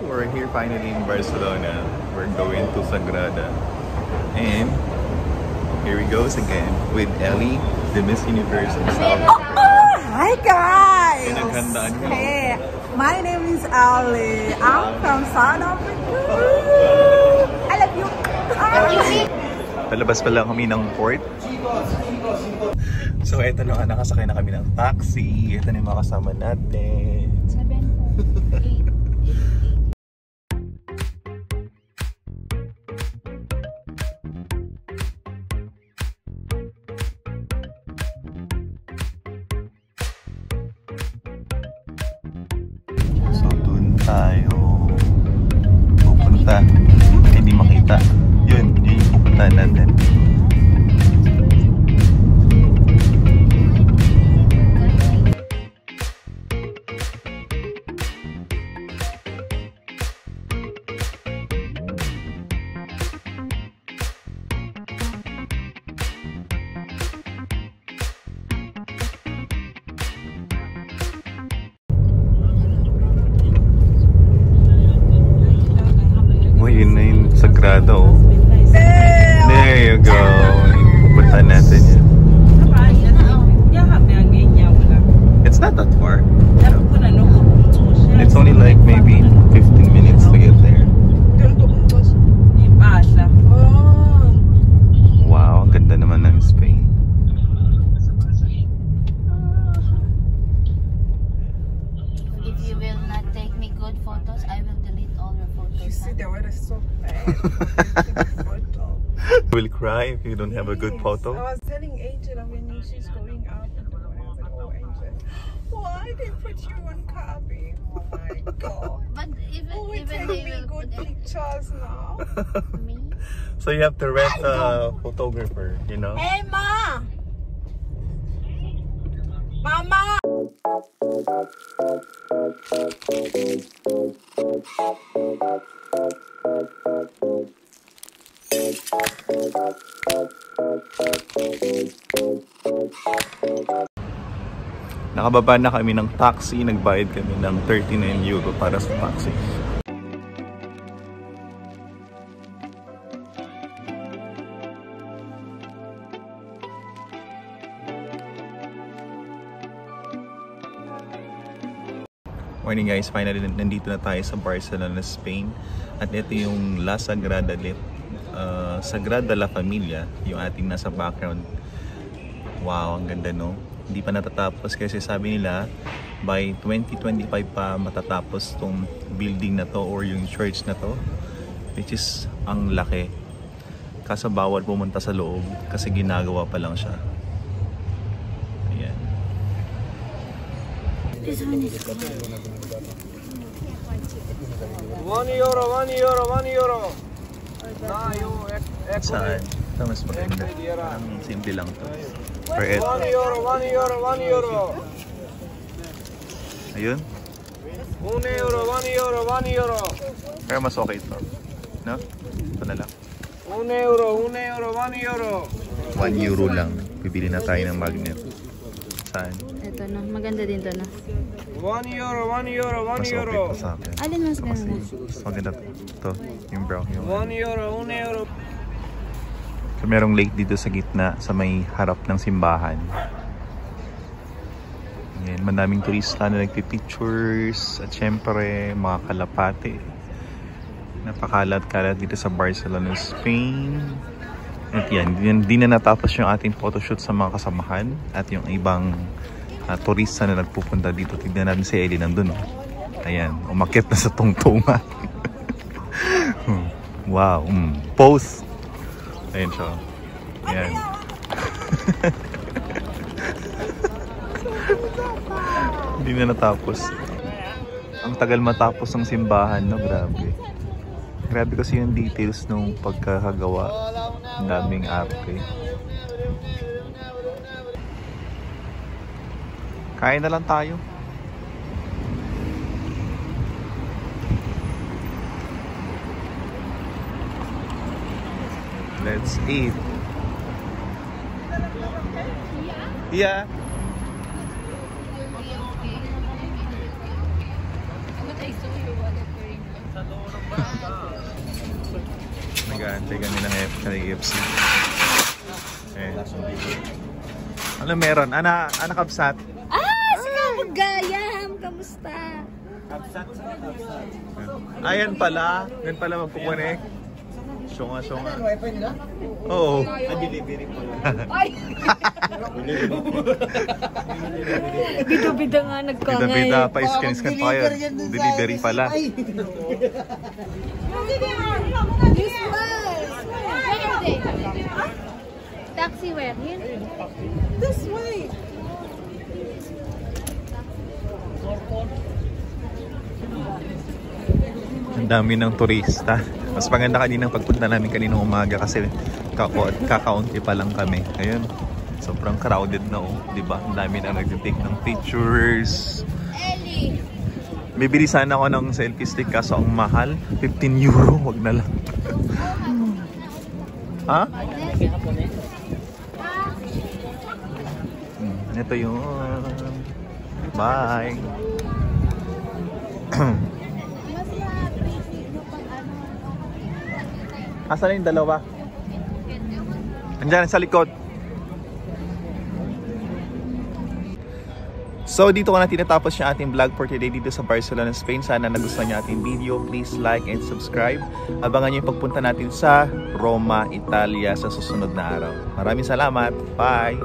We're here finally in Barcelona. We're going to Sagrada. And here we go again with Ellie, the Miss Universe herself. Hi guys! Pinaghandaan niyo. Hey, my name is Ellie. I'm from South Africa. I love you. Palabas pa lang kami ng port. So eto na nga, nakasakay na kami ng taxi. Ito na yung mga kasama natin. 7, 8. So dun tayo pupunta. Hindi makita. Yun yung pupunta natin. Yun na yung Sagrada, oh. There you go. Pupunta natin yun. It's not that far. It's only like maybe 15 minutes to get there. Wow, ang ganda naman ng Spain. If you will not take me good photos, I will delete all your photos. You see the weather is so bad. You will cry if you don't have a good photo. I was telling Angela when she's going out in the morning, I said, oh Angela, why they put you on cabin? Oh my god. But even Take they me will good put pictures now. me. So you have to rent a photographer, you know? Hey Ma! Mama! Nakababa na kami ng taxi, nagbayad kami ng 39 euro para sa taxi. Morning guys, finally nandito na tayo sa Barcelona, Spain. At ito yung La Sagrada Sagrada La Familia, yung ating nasa background. Wow, ang ganda no? Hindi pa natatapos kasi sabi nila by 2025 pa matatapos tong building na to or yung church na to, which is ang laki. Kaso bawal pumunta sa loob kasi ginagawa pa lang siya. Ayan. This one is good. 1 euro, 1 euro, 1 euro. Saan? Ito mas maganda. Ang simple lang to. Or 1 euro, 1 euro, 1 euro. Ayun. 1 euro, 1 euro, 1 euro. Pero mas okay ito. No? Ito na lang. 1 euro, 1 euro, 1 euro. 1 euro lang. Bibili na tayo ng magnet. Saan? Ito na, maganda din to na. 1 euro, 1 euro, 1 Mas okay euro. pa sa akin. Alin mas ganda? Mas maganda ito. Yung brown yung. 1 euro, 1 euro. So merong lake dito sa gitna sa may harap ng simbahan. Ayan, madaming turista na nagpipictures at syempre mga kalapate. Napakalat-kalat dito sa Barcelona, Spain. At yan, di na natapos yung ating photoshoot sa mga kasamahan at yung ibang turista na nagpupunta dito. Tignan natin si Ellie nandun. Ayan, umakyat na sa tungtungan. Wow, pose! Ayan siya. Ayan. Hindi na natapos. Ang tagal matapos ng simbahan, no? Grabe. Grabe kasi yung details nung pagkakagawa. Ang daming arte. Kain na lang tayo. Let's eat. Yeah. Nag-antay kami ng KFC. Eh. Ano meron? Ana Kabsat? Si Kabugayam! Kamusta? Ayan pala. Yan pala magkukunik. Syunga. Oo. Delivery pala. Ay! Bida-bida nga nagkangay. Bida-bida pa. Iskan pa kayo. Delivery pala. This bus! Where are they? Taxi where? Here? This way. Ang dami ng turista. Mas maganda kaninang pagpunta namin kaninang umaga kasi kakaunti pa lang kami. Ayun. Sobrang crowded na diba? Ang dami na nag-take ng pictures. Ellie! Bibili sana ako ng selfie stick kaso ang mahal. 15 euro. Wag na lang. Ha? Ito yun. Bye. Asan na yung dalawa? Andiyan sa likod. So dito ko na tinatapos yung ating vlog for today dito sa Barcelona, Spain. Sana nagustuhan niyo ating video. Please like and subscribe. Abangan niyo yung pagpunta natin sa Roma, Italia sa susunod na araw. Maraming salamat. Bye!